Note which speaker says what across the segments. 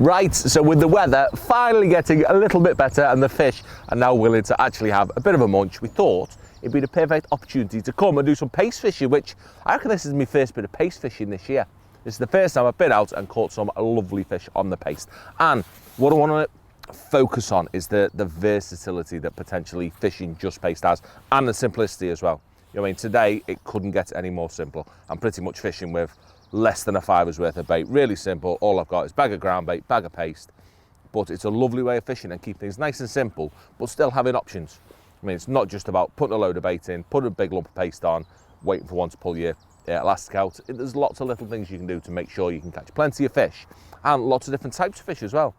Speaker 1: Right, so with the weather finally getting a little bit better and the fish are now willing to actually have a bit of a munch, we thought it'd be the perfect opportunity to come and do some paste fishing, which I reckon this is my first bit of paste fishing this year. This is the first time I've been out and caught some lovely fish on the paste. And what I want to focus on is the versatility that potentially fishing just paste has, and the simplicity as well. You know what I mean, today it couldn't get any more simple. I'm pretty much fishing with less than a fiver's worth of bait. Really simple. All I've got is bag of ground bait, bag of paste, but it's a lovely way of fishing and keep things nice and simple, but still having options. I mean, it's not just about putting a load of bait in, putting a big lump of paste on, waiting for one to pull your elastic out. There's lots of little things you can do to make sure you can catch plenty of fish, and lots of different types of fish as well.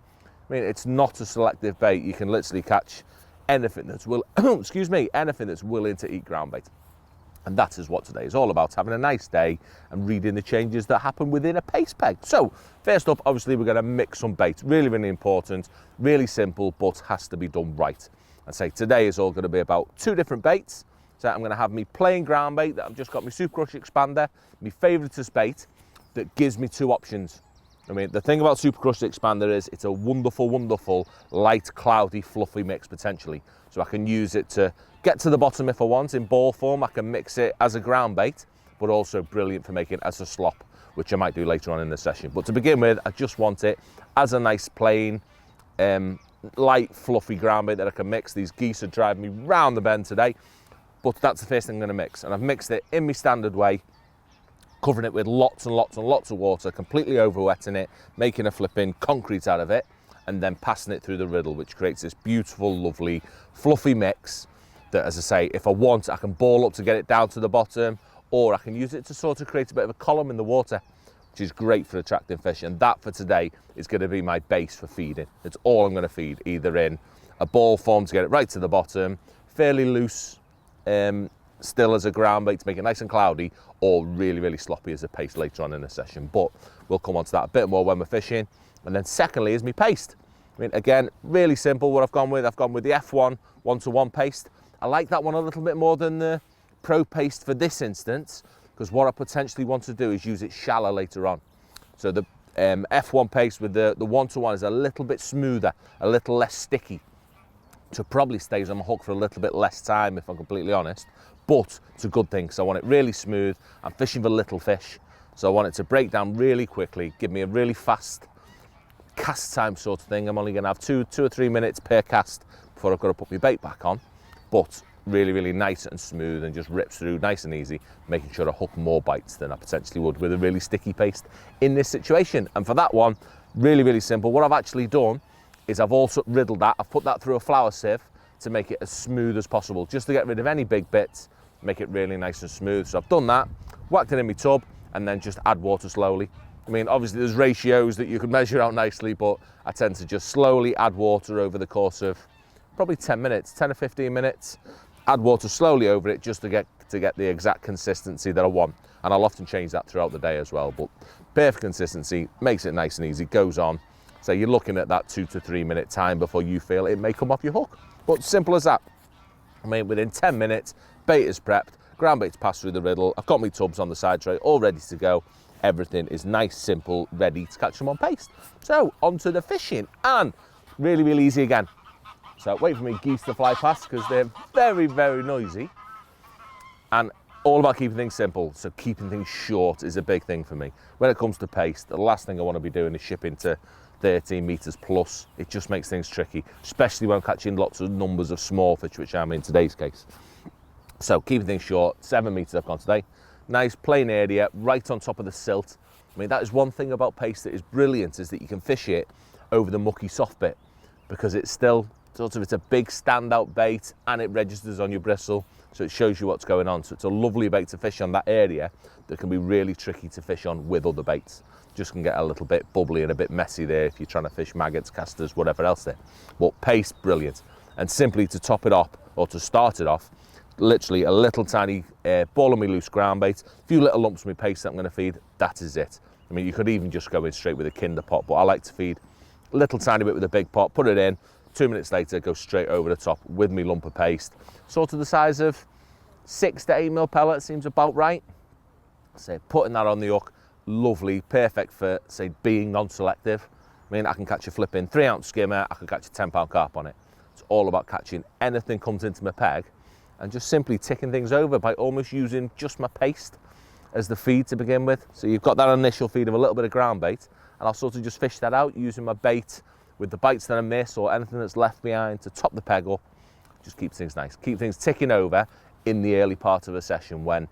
Speaker 1: I mean, it's not a selective bait. You can literally catch anything that's anything that's willing to eat ground bait. And that is what today is all about, having a nice day and reading the changes that happen within a paste peg. So first up, obviously we're going to mix some bait. Really, really important, really simple, but has to be done right. And say today is all going to be about two different baits. So I'm going to have me plain ground bait that I've just got my Super Crush Expander, my favouriteest bait that gives me two options. I mean, the thing about Super Crush Expander is it's a wonderful, wonderful, light, cloudy, fluffy mix potentially. So I can use it to get to the bottom if I want in ball form. I can mix it as a ground bait, but also brilliant for making it as a slop, which I might do later on in the session. But to begin with, I just want it as a nice plain, light, fluffy ground bait that I can mix. These geese are driving me round the bend today, but that's the first thing I'm going to mix. And I've mixed it in my standard way, covering it with lots and lots and lots of water, completely over-wetting it, making a flipping concrete out of it, and then passing it through the riddle, which creates this beautiful, lovely, fluffy mix that, as I say, if I want, I can ball up to get it down to the bottom, or I can use it to sort of create a bit of a column in the water, which is great for attracting fish. And that for today is going to be my base for feeding. It's all I'm going to feed, either in a ball form to get it right to the bottom, fairly loose, still as a ground bait to make it nice and cloudy, or really, really sloppy as a paste later on in the session. But we'll come on to that a bit more when we're fishing. And then secondly is my paste. I mean, again, really simple what I've gone with. I've gone with the F1 1-to-1 paste. I like that one a little bit more than the Pro paste for this instance, because what I potentially want to do is use it shallow later on. So the F1 paste with the 1-to-1 is a little bit smoother, a little less sticky. So probably stays on my hook for a little bit less time, if I'm completely honest. But it's a good thing, because I want it really smooth. I'm fishing for little fish, so I want it to break down really quickly, give me a really fast cast time sort of thing. I'm only going to have two or 3 minutes per cast before I've got to put my bait back on. But really, really nice and smooth and just rips through nice and easy, making sure I hook more bites than I potentially would with a really sticky paste in this situation. And for that one, really, really simple. What I've actually done is I've also riddled that. I've put that through a flour sieve to make it as smooth as possible, just to get rid of any big bits, make it really nice and smooth. So I've done that, whacked it in my tub, and then just add water slowly. I mean, obviously there's ratios that you can measure out nicely, but I tend to just slowly add water over the course of probably 10 minutes, 10 or 15 minutes, add water slowly over it just to get the exact consistency that I want. And I'll often change that throughout the day as well, but perfect consistency, makes it nice and easy, goes on. So you're looking at that 2 to 3 minute time before you feel it may come off your hook. But simple as that. I mean, within 10 minutes, bait is prepped, ground bait's passed through the riddle, I've got my tubs on the side tray, all ready to go. Everything is nice, simple, ready to catch them on paste. So onto the fishing, and really, really easy again. So wait for me geese to fly past, because they're very, very noisy. And all about keeping things simple. So keeping things short is a big thing for me. When it comes to paste, the last thing I want to be doing is shipping to 13 meters plus. It just makes things tricky, especially when I'm catching lots of numbers of small fish, which I'm in today's case. So keeping things short, 7 meters I've gone today. Nice plain area, right on top of the silt. I mean, that is one thing about paste that is brilliant, is that you can fish it over the mucky soft bit, because it's still sort of, it's a big standout bait and it registers on your bristle, so it shows you what's going on. So it's a lovely bait to fish on that area that can be really tricky to fish on with other baits. Just can get a little bit bubbly and a bit messy there if you're trying to fish maggots, casters, whatever else there. But paste, brilliant. And simply to top it off, or to start it off, literally a little tiny ball of me loose ground bait, a few little lumps of me paste that I'm going to feed, that is it. I mean, you could even just go in straight with a Kinder pot, but I like to feed a little tiny bit with a big pot, put it in, 2 minutes later, go straight over the top with me lump of paste. Sort of the size of 6 to 8 mil pellet seems about right. So putting that on the hook, lovely, perfect for, say, being non-selective. I mean, I can catch a flipping 3-ounce skimmer, I can catch a 10-pound carp on it. It's all about catching anything comes into my peg and just simply ticking things over by almost using just my paste as the feed to begin with. So you've got that initial feed of a little bit of ground bait, and I'll sort of just fish that out using my bait with the bites that I miss or anything that's left behind to top the peg up. Just keep things nice, keep things ticking over in the early part of a session when,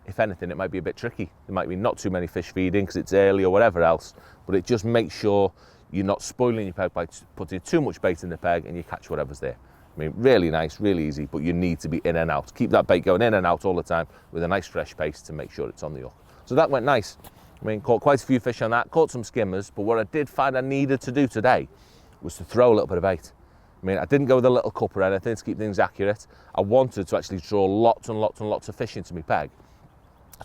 Speaker 1: if anything, it might be a bit tricky. There might be not too many fish feeding because it's early or whatever else, but it just makes sure you're not spoiling your peg by putting too much bait in the peg and you catch whatever's there. I mean, really nice, really easy, but you need to be in and out. Keep that bait going in and out all the time with a nice fresh paste to make sure it's on the hook. So that went nice. I mean, caught quite a few fish on that, caught some skimmers, but what I did find I needed to do today was to throw a little bit of bait. I mean, I didn't go with a little cup or anything to keep things accurate. I wanted to actually draw lots and lots and lots of fish into my peg.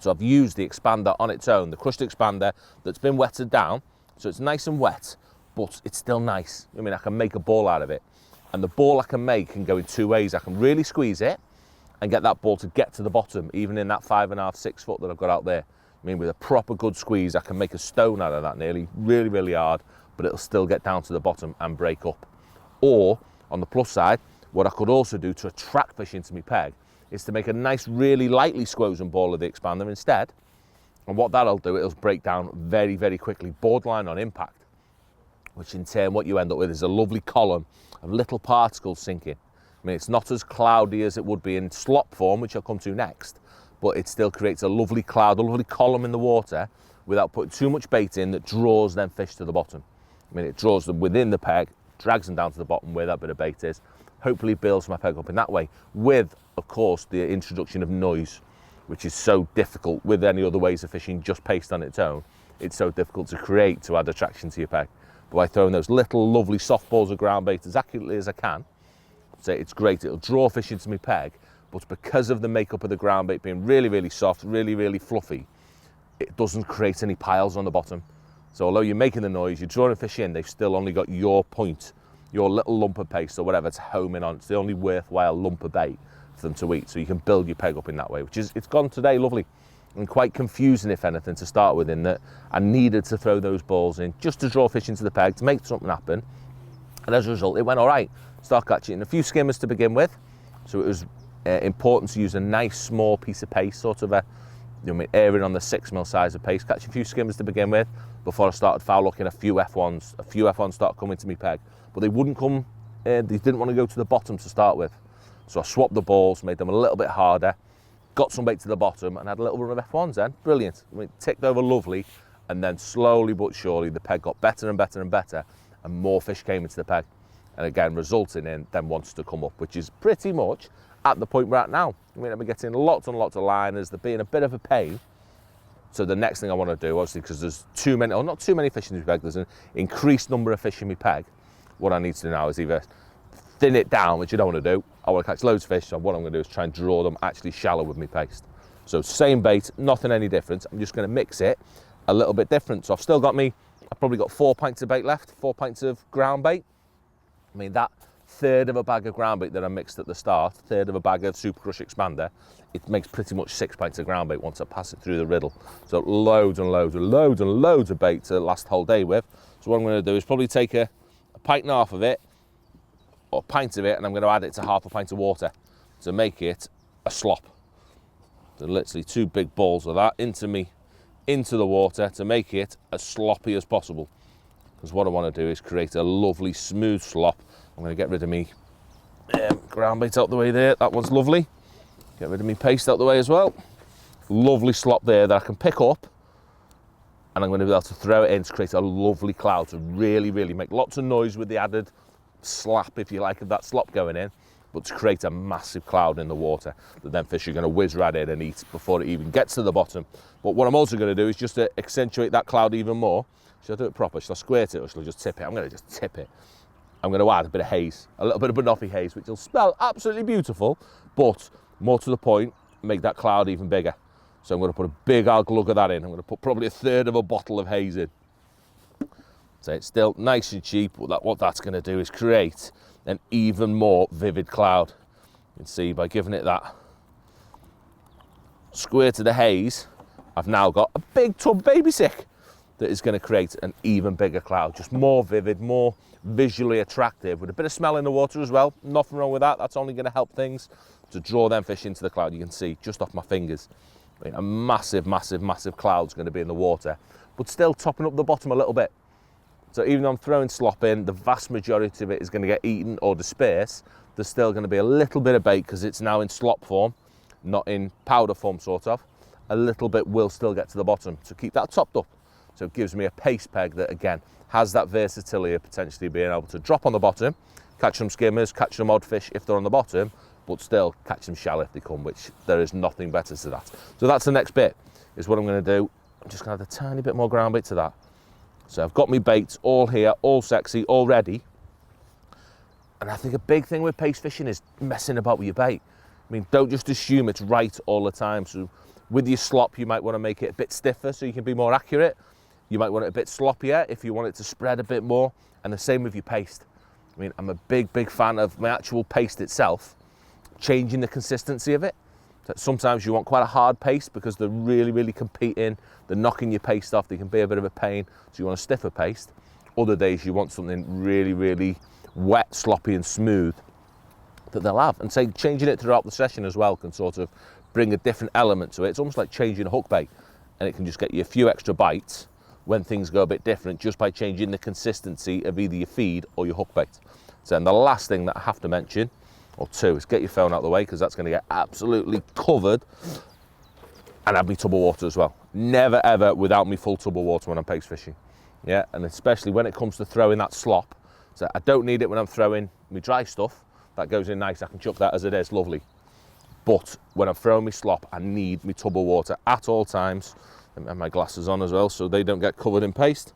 Speaker 1: So I've used the expander on its own, the crushed expander that's been wetted down. So it's nice and wet, but it's still nice. I mean, I can make a ball out of it. And the ball I can make can go in two ways. I can really squeeze it and get that ball to get to the bottom, even in that 5.5, 6 foot that I've got out there. I mean, with a proper good squeeze, I can make a stone out of that nearly, really, really hard, but it'll still get down to the bottom and break up. Or, on the plus side, what I could also do to attract fish into my peg is to make a nice, really lightly squozen ball of the expander instead. And what that'll do, it'll break down very, very quickly, borderline on impact, which in turn, what you end up with is a lovely column of little particles sinking. I mean, it's not as cloudy as it would be in slop form, which I'll come to next, but it still creates a lovely cloud, a lovely column in the water without putting too much bait in that draws them fish to the bottom. I mean, it draws them within the peg, drags them down to the bottom where that bit of bait is, hopefully builds my peg up in that way, with, of course, the introduction of noise, which is so difficult with any other ways of fishing, just paste on its own. It's so difficult to create to add attraction to your peg. But by throwing those little lovely soft balls of ground bait as accurately as I can, so it's great, it'll draw fish into my peg, but because of the makeup of the ground bait being really, really soft, really, really fluffy, it doesn't create any piles on the bottom. So although you're making the noise, you're drawing fish in, they've still only got your point, your little lump of paste or whatever to home in on. It's the only worthwhile lump of bait for them to eat, so you can build your peg up in that way, which is, it's gone today lovely. And quite confusing, if anything, to start with, in that I needed to throw those balls in just to draw fish into the peg, to make something happen. And as a result, it went all right. Start catching a few skimmers to begin with. So it was important to use a nice small piece of paste, sort of a, erring on the 6mm size of paste. Catch a few skimmers to begin with before I started foul looking a few F1s. A few F1s started coming to me peg, but they wouldn't come, they didn't want to go to the bottom to start with. So I swapped the balls, made them a little bit harder, got some bait to the bottom and had a little run of F1s then. Brilliant. I mean, ticked over lovely, and then slowly but surely the peg got better and better and better, and more fish came into the peg. And again, resulting in them wanting to come up, which is pretty much at the point we're at now. I mean, I've been getting lots and lots of liners. They're being a bit of a pain. So the next thing I want to do, obviously, because there's too many, or not too many fish in my peg, there's an increased number of fish in my peg. What I need to do now is either thin it down, which you don't want to do. I want to catch loads of fish, so what I'm going to do is try and draw them actually shallow with my paste. So same bait, nothing any different. I'm just going to mix it a little bit different. So I've still got I've probably got 4 pints of bait left, 4 pints of ground bait. I mean, that third of a bag of ground bait that I mixed at the start, third of a bag of Super Crush Expander, it makes pretty much 6 pints of ground bait once I pass it through the riddle. So loads and loads and loads and loads of bait to last the whole day with. So what I'm going to do is probably take a pint and a half of it, or a pint of it, and I'm going to add it to half a pint of water to make it a slop. So literally 2 big balls of that into the water to make it as sloppy as possible. Because what I want to do is create a lovely smooth slop. I'm going to get rid of me ground bait out the way there. That one's lovely. Get rid of me paste out the way as well. Lovely slop there that I can pick up, and I'm going to be able to throw it in to create a lovely cloud to really, really make lots of noise with the added slap, if you like, of that slop going in, but to create a massive cloud in the water that then fish are going to whiz right in and eat before it even gets to the bottom. But what I'm also going to do is just to accentuate that cloud even more. Should I do it proper? Should I squirt it, or should I just tip it? I'm going to just tip it. I'm going to add a bit of haze, a little bit of banoffee haze, which will smell absolutely beautiful, but more to the point, make that cloud even bigger. So I'm going to put a big old glug of that in. I'm going to put probably a third of a bottle of haze in. So it's still nice and cheap, but what that's going to do is create an even more vivid cloud. You can see by giving it that squirt of the haze, I've now got a big tub baby sick that is going to create an even bigger cloud, just more vivid, more visually attractive, with a bit of smell in the water as well. Nothing wrong with that. That's only going to help things to draw them fish into the cloud. You can see just off my fingers, I mean, a massive, massive, massive cloud's going to be in the water, but still topping up the bottom a little bit. So even though I'm throwing slop in, the vast majority of it is going to get eaten or dispersed. There's still going to be a little bit of bait because it's now in slop form, not in powder form, sort of. A little bit will still get to the bottom to keep that topped up. So it gives me a paste peg that, again, has that versatility of potentially being able to drop on the bottom, catch some skimmers, catch some odd fish if they're on the bottom, but still catch some shell if they come, which there is nothing better to that. So that's the next bit, is what I'm going to do. I'm just going to add a tiny bit more ground bait to that. So I've got my baits all here, all sexy, all ready. And I think a big thing with paste fishing is messing about with your bait. I mean, don't just assume it's right all the time. So with your slop, you might want to make it a bit stiffer so you can be more accurate. You might want it a bit sloppier if you want it to spread a bit more. And the same with your paste. I mean, I'm a big, big fan of my actual paste itself, changing the consistency of it. So sometimes you want quite a hard paste because they're really, really competing. They're knocking your paste off. They can be a bit of a pain. So you want a stiffer paste. Other days you want something really, really wet, sloppy and smooth that they'll have. And say changing it throughout the session as well can sort of bring a different element to it. It's almost like changing a hook bait, and it can just get you a few extra bites when things go a bit different just by changing the consistency of either your feed or your hook bait. So then the last thing that I have to mention, or two, is get your phone out of the way, because that's going to get absolutely covered, and have me tub of water as well. Never ever without me full tub of water when I'm paste fishing. Yeah, and especially when it comes to throwing that slop. So I don't need it when I'm throwing my dry stuff. That goes in nice, I can chuck that as it is, lovely. But when I'm throwing my slop, I need my tub of water at all times. And have my glasses on as well so they don't get covered in paste.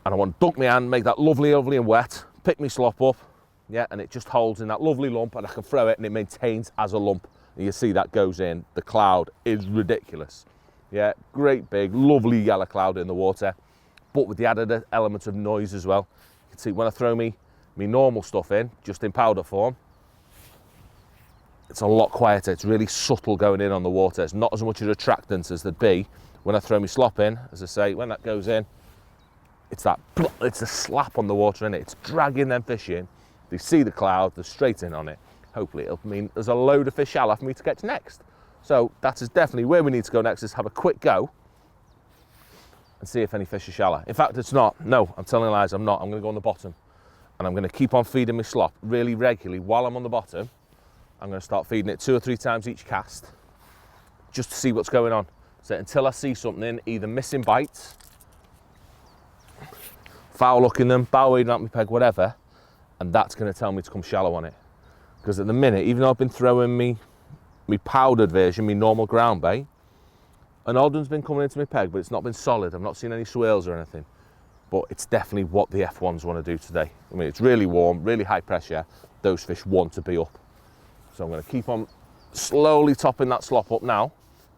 Speaker 1: And I want to dunk my hand, make that lovely, lovely and wet, pick my slop up, yeah, and it just holds in that lovely lump, and I can throw it and it maintains as a lump. And you see that goes in, the cloud is ridiculous. Yeah, great big, lovely yellow cloud in the water, but with the added element of noise as well. You can see when I throw me normal stuff in, just in powder form, it's a lot quieter. It's really subtle going in on the water. It's not as much of an attractance as there'd be when I throw my slop in. As I say, when that goes in, it's a slap on the water, isn't it? It's dragging them fish in. They see the cloud, they're straight in on it. Hopefully it'll mean there's a load of fish shallow for me to catch next. So that is definitely where we need to go next, is have a quick go and see if any fish are shallow. In fact, it's not. No, I'm telling lies, I'm not. I'm going to go on the bottom, and I'm going to keep on feeding my slop really regularly while I'm on the bottom. I'm going to start feeding it 2 or 3 times each cast, just to see what's going on. So until I see something, either missing bites, foul looking them, bow wading out my peg, whatever, and that's going to tell me to come shallow on it. Because at the minute, even though I've been throwing me powdered version, me normal ground bait, an odd one's been coming into my peg, but it's not been solid. I've not seen any swirls or anything. But it's definitely what the F1s want to do today. I mean, it's really warm, really high pressure. Those fish want to be up. So I'm going to keep on slowly topping that slop up now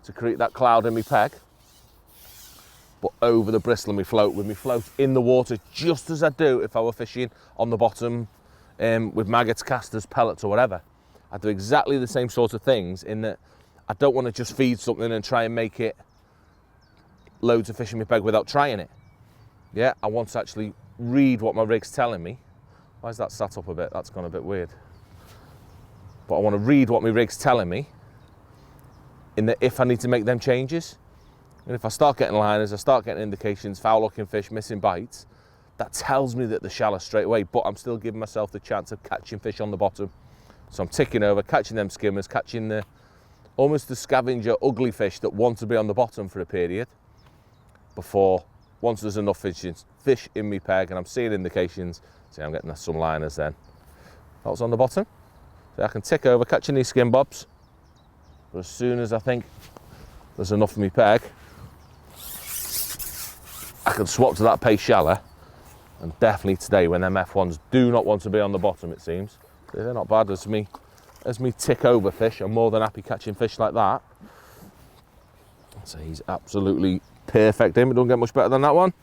Speaker 1: to create that cloud in my peg, but over the bristle of my float, with my float in the water, just as I do if I were fishing on the bottom with maggots, casters, pellets or whatever. I do exactly the same sort of things, in that I don't want to just feed something and try and make it loads of fish in my peg without trying it. Yeah, I want to actually read what my rig's telling me. Why is that sat up a bit? That's gone a bit weird. But I want to read what my rig's telling me, in that if I need to make them changes, and if I start getting liners, I start getting indications, foul looking fish, missing bites, that tells me that they're shallow straight away, but I'm still giving myself the chance of catching fish on the bottom. So I'm ticking over, catching them skimmers, catching almost the scavenger ugly fish that want to be on the bottom for a period, before, once there's enough fish in me peg and I'm seeing indications, see, I'm getting some liners then. That was on the bottom. So I can tick over, catching these skin bobs, but as soon as I think there's enough for me peg, I can swap to that pace shallow. And definitely today, when them F1s do not want to be on the bottom, it seems, they're not bad. As me tick over fish, I'm more than happy catching fish like that. So he's absolutely perfect in, but don't get much better than that one.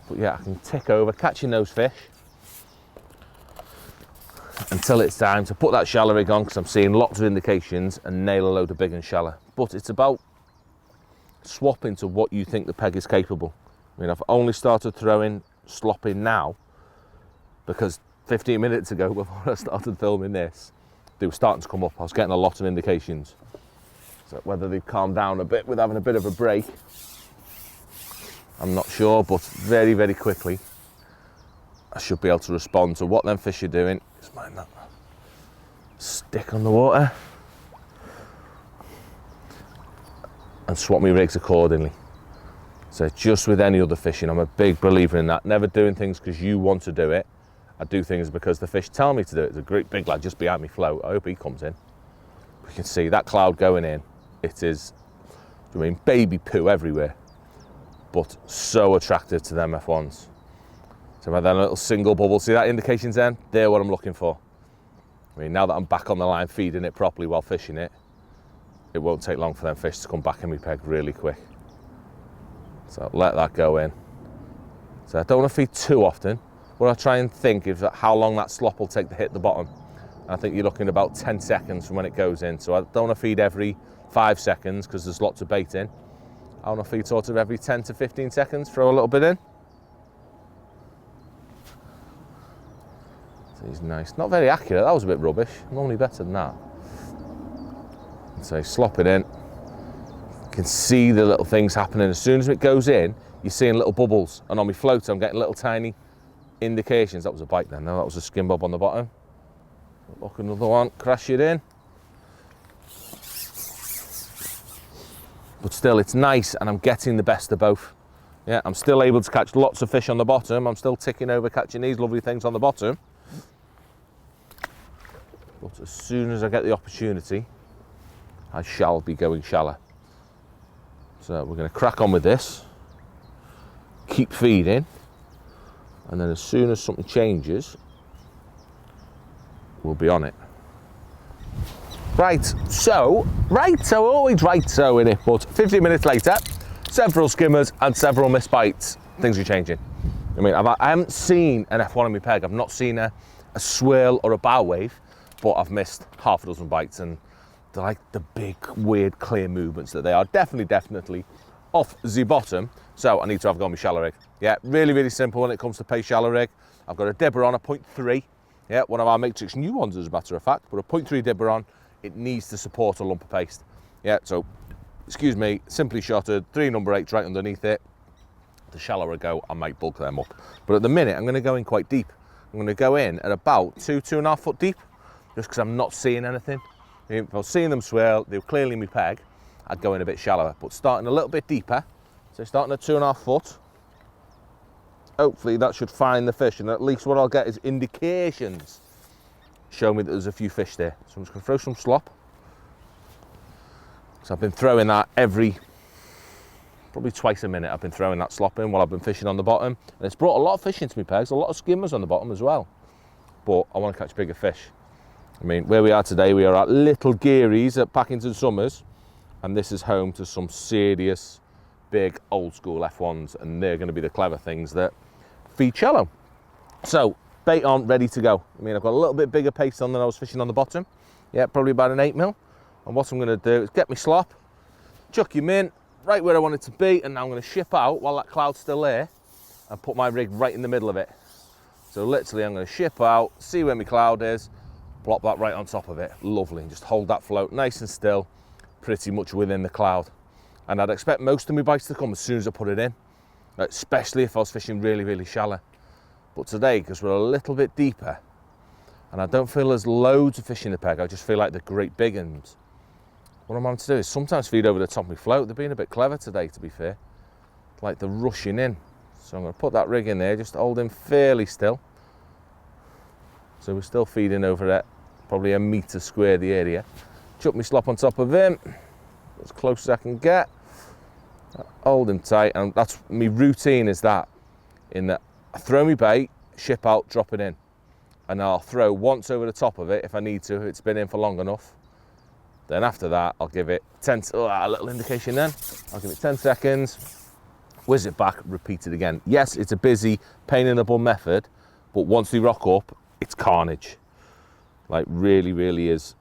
Speaker 1: But yeah, I can tick over, catching those fish, until it's time to put that shallow rig on, because I'm seeing lots of indications, and nail a load of big and shallow. but it's about swapping to what you think the peg is capable. I mean, I've only started throwing slop in now because 15 minutes ago, before I started filming this, they were starting to come up. I was getting a lot of indications. So whether they've calmed down a bit with having a bit of a break, I'm not sure, but very, very quickly, I should be able to respond to what them fish are doing. Just mind that stick on the water. And swap my rigs accordingly. So just with any other fishing, I'm a big believer in that. Never doing things because you want to do it. I do things because the fish tell me to do it. There's a great big lad just behind me float. I hope he comes in. We can see that cloud going in. It is, I mean, baby poo everywhere, but so attractive to them F1s. So by that little single bubble, see that indications then? They're what I'm looking for. I mean, now that I'm back on the line feeding it properly while fishing it, it won't take long for them fish to come back in my peg really quick. So let that go in. So I don't want to feed too often. What I try and think is that how long that slop will take to hit the bottom. I think you're looking about 10 seconds from when it goes in. So I don't want to feed every 5 seconds because there's lots of bait in. I want to feed sort of every 10 to 15 seconds, throw a little bit in. So he's nice. Not very accurate, that was a bit rubbish. Normally better than that. So slop it in. You can see the little things happening. As soon as it goes in, you're seeing little bubbles. And on my float, I'm getting little tiny indications. That was a bite then, no, that was a skin bob on the bottom. Look, another one, crash it in. But still, it's nice and I'm getting the best of both. Yeah, I'm still able to catch lots of fish on the bottom. I'm still ticking over catching these lovely things on the bottom. But as soon as I get the opportunity, I shall be going shallow. So we're going to crack on with this, keep feeding, and then as soon as something changes, we'll be on it. Right, so always right so in it, but 15 minutes later, several skimmers and several missed bites. Things are changing. I mean, I haven't seen an F1 on my peg. I've not seen a swirl or a bow wave, but I've missed half a dozen bites, and they're like the big, weird, clear movements that they are. Definitely off the bottom. So I need to have a go on my shallow rig. Yeah, really, really simple when it comes to pace shallow rig. I've got a dibber on, a 0.3. Yeah, one of our Matrix new ones as a matter of fact, but a 0.3 dibber on. It needs to support a lump of paste. Yeah, so, excuse me, simply shotted, 3 number 8s right underneath it. The shallower I go, I might bulk them up. But at the minute, I'm going to go in quite deep. I'm going to go in at about 2.5 foot deep, just because I'm not seeing anything. If I was seeing them swirl, they were clearly my peg, I'd go in a bit shallower. But starting a little bit deeper, so starting at 2.5 foot, hopefully that should find the fish, and at least what I'll get is indications show me that there's a few fish there. So I'm just going to throw some slop. So I've been throwing that probably twice a minute. I've been throwing that slop in while I've been fishing on the bottom, and it's brought a lot of fish into my pegs, a lot of skimmers on the bottom as well. But I want to catch bigger fish. I mean, where we are today, we are at Little Geary's at Packington Somers, and this is home to some serious, big, old school F1s, and they're going to be the clever things that feed shallow. So, bait on, ready to go. I mean, I've got a little bit bigger pace on than I was fishing on the bottom. Yeah, probably about an 8mm. And what I'm going to do is get my slop, chuck him in, right where I want it to be, and now I'm going to ship out while that cloud's still there, and put my rig right in the middle of it. So literally, I'm going to ship out, see where my cloud is, plop that right on top of it. Lovely, and just hold that float nice and still, pretty much within the cloud. And I'd expect most of my bites to come as soon as I put it in, especially if I was fishing really, really shallow. But today, because we're a little bit deeper, and I don't feel there's loads of fish in the peg, I just feel like the great big ones. What I'm having to do is sometimes feed over the top of my float. They're being a bit clever today, to be fair. Like they're rushing in. So I'm going to put that rig in there, just hold him fairly still. So we're still feeding over it, probably a metre square the area. Chuck my slop on top of him, as close as I can get. Hold him tight, and that's my routine is that, in that I throw my bait, ship out, drop it in. And I'll throw once over the top of it if I need to, if it's been in for long enough. Then after that, I'll give it a little indication then. I'll give it 10 seconds, whiz it back, repeat it again. Yes, it's a busy, pain in the bum method, but once they rock up, it's carnage. Like really, really is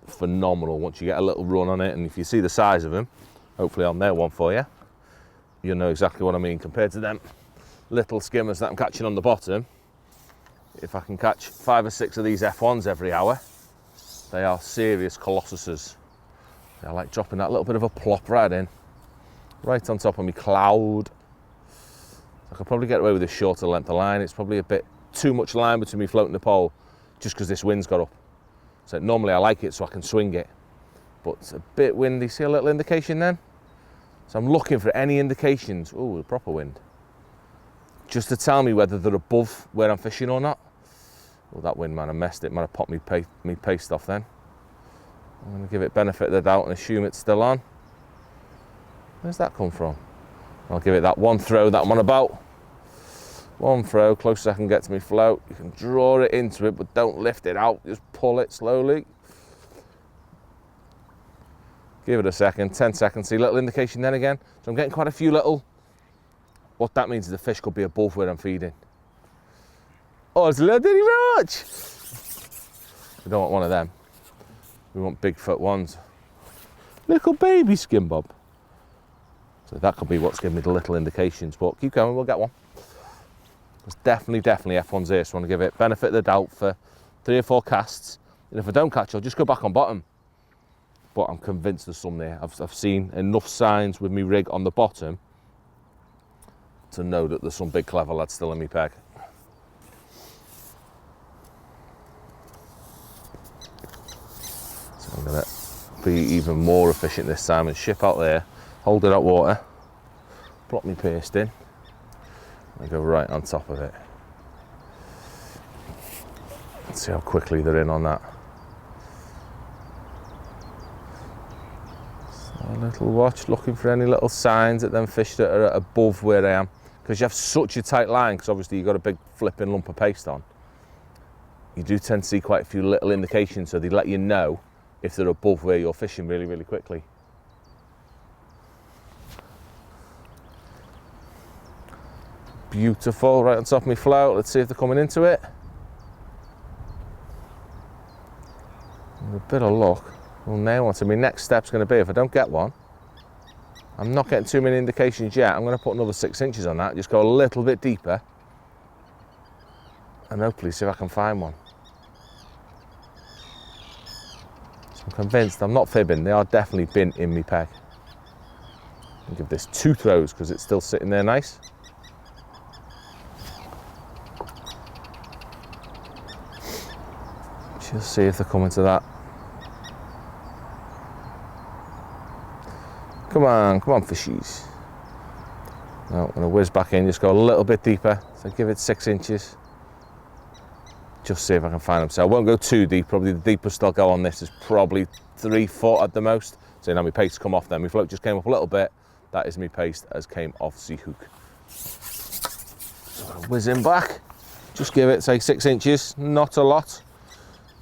Speaker 1: phenomenal once you get a little run on it. And if you see the size of them, hopefully I'll nail one for you, you'll know exactly what I mean. Compared to them little skimmers that I'm catching on the bottom, if I can catch 5 or 6 of these F1s every hour, they are serious colossuses. I like dropping that little bit of a plop right in, right on top of me cloud. I could probably get away with a shorter length of line. It's probably a bit too much line between me floating the pole, just because this wind's got up. So normally I like it so I can swing it, but it's a bit windy. See a little indication then? So I'm looking for any indications. Oh, a proper wind. Just to tell me whether they're above where I'm fishing or not. Well, that wind, man, I messed it. Might have popped me paste off then. I'm going to give it benefit of the doubt and assume it's still on. Where's that come from? I'll give it that one throw that I'm on about. One throw, close as I can get to me float. You can draw it into it, but don't lift it out. Just pull it slowly. Give it a second, 10 seconds. See, little indication then again. So I'm getting quite a few little. What that means is the fish could be above where I'm feeding. Oh, it's a little bitty roach. We don't want one of them. We want Bigfoot ones. Little baby skin bob. So that could be what's giving me the little indications, but keep going, we'll get one. There's definitely F1s here, so I want to give it benefit of the doubt for 3 or 4 casts. And if I don't catch, I'll just go back on bottom. But I'm convinced there's some there. I've seen enough signs with me rig on the bottom to know that there's some big clever lads still in me peg. So I'm going to be even more efficient this time and ship out there, hold it out water, plop me paste in, and go right on top of it. Let's see how quickly they're in on that. So a little watch, looking for any little signs at them fish that are above where I am. Because you have such a tight line, because obviously you've got a big flipping lump of paste on. You do tend to see quite a few little indications, so they let you know if they're above where you're fishing really, really quickly. Beautiful, right on top of me float. Let's see if they're coming into it. With a bit of luck, we'll nail one. So my next step's going to be, if I don't get one, I'm not getting too many indications yet. I'm going to put another 6 inches on that, just go a little bit deeper, and hopefully see if I can find one. So I'm convinced, I'm not fibbing, they are definitely been in me peg. I'll give this 2 throws because it's still sitting there nice. Just see if they're coming to that. Come on fishies. No, I'm gonna whiz back in, just go a little bit deeper. So give it 6 inches. Just see if I can find them. So I won't go too deep, probably the deepest I'll go on this is probably 3 foot at the most. So now my paste come off then. My float just came up a little bit. That is my paste as came off the hook. So I'll whiz in back. Just give it, say 6 inches, not a lot.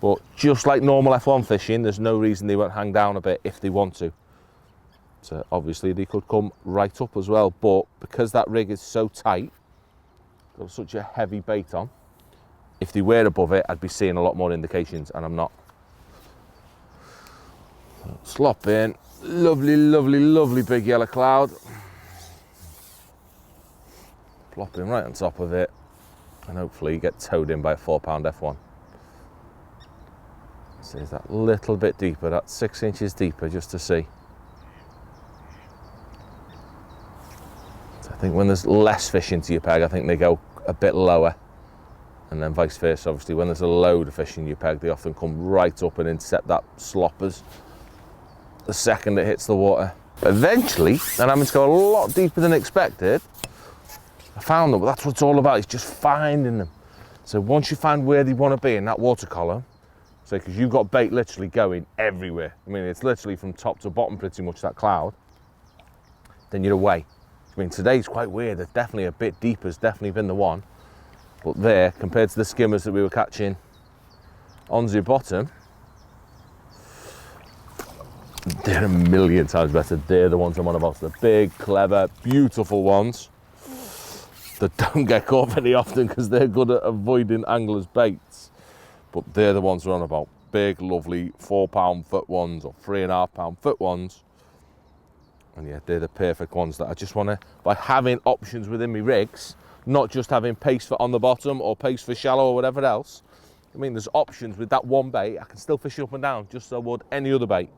Speaker 1: But just like normal F1 fishing, there's no reason they won't hang down a bit if they want to. So obviously they could come right up as well, but because that rig is so tight, got such a heavy bait on, if they were above it, I'd be seeing a lot more indications, and I'm not. Slop in, lovely, lovely, lovely big yellow cloud. Plop in right on top of it, and hopefully get towed in by a 4-pound F1. See, is that little bit deeper, that's 6 inches deeper, just to see. So I think when there's less fish into your peg, I think they go a bit lower, and then vice versa. Obviously, when there's a load of fish in your peg, they often come right up and intercept that sloppers the second it hits the water. Eventually, and having to go a lot deeper than expected, I found them. But that's what it's all about, is just finding them. So once you find where they want to be in that water column, so because you've got bait literally going everywhere. I mean, it's literally from top to bottom pretty much, that cloud. Then you're away. I mean, today's quite weird. It's definitely a bit deeper, has definitely been the one. But there, compared to the skimmers that we were catching on the bottom, they're a million times better. They're the ones I'm on about. The big, clever, beautiful ones that don't get caught very often because they're good at avoiding anglers' baits. But they're the ones we're on about. big, lovely 4 pound foot ones or 3.5 pound foot ones. And yeah, they're the perfect ones that I just want to, by having options within my rigs, not just having paste for on the bottom or paste for shallow or whatever else. I mean, there's options with that one bait. I can still fish it up and down just as I would any other bait.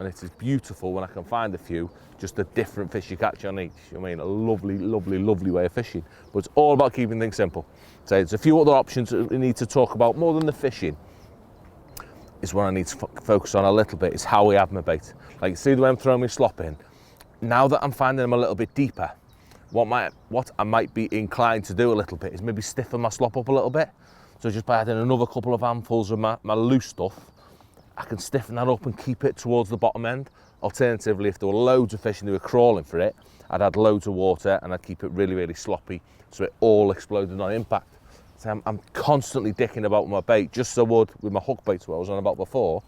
Speaker 1: And it is beautiful when I can find a few, just a different fish you catch on each. I mean, a lovely, lovely, lovely way of fishing. But it's all about keeping things simple. So there's a few other options that we need to talk about more than the fishing. Is what I need to focus on a little bit, is how we have my bait. Like, see the way I'm throwing my slop in? Now that I'm finding them a little bit deeper, what I might be inclined to do a little bit is maybe stiffen my slop up a little bit. So just by adding another couple of handfuls of my loose stuff, I can stiffen that up and keep it towards the bottom end. Alternatively, if there were loads of fish and they were crawling for it, I'd add loads of water and I'd keep it really, really sloppy so it all exploded on impact. So I'm constantly dicking about with my bait, just as I would with my hook baits what I was on about before.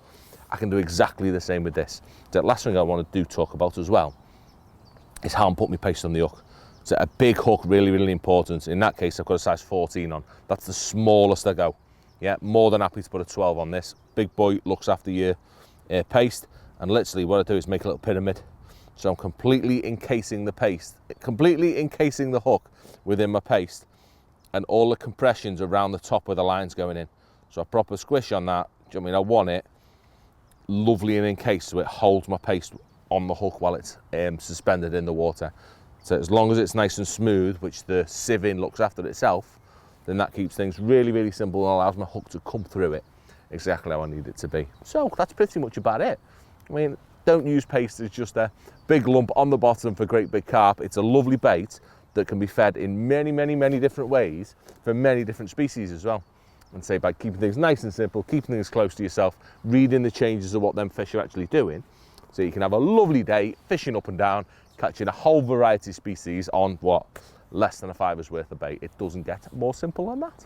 Speaker 1: I can do exactly the same with this. The last thing I want to talk about as well is how I'm putting my paste on the hook. So a big hook, really, really important. In that case, I've got a size 14 on. That's the smallest I go. Yeah, more than happy to put a 12 on this. Big boy looks after your paste, and literally what I do is make a little pyramid. So I'm completely encasing the paste, completely encasing the hook within my paste, and all the compressions around the top where the line's going in. So a proper squish on that. I mean, I want it lovely and encased so it holds my paste on the hook while it's suspended in the water. So as long as it's nice and smooth, which the sieving looks after itself, then that keeps things really, really simple and allows my hook to come through it exactly how I need it to be. So that's pretty much about it. I mean, don't use paste as just a big lump on the bottom for great big carp. It's a lovely bait that can be fed in many, many, many different ways for many different species as well. And say by keeping things nice and simple, keeping things close to yourself, reading the changes of what them fish are actually doing, so you can have a lovely day fishing up and down, catching a whole variety of species on what? Less than a fiver's worth of bait. It doesn't get more simple than that.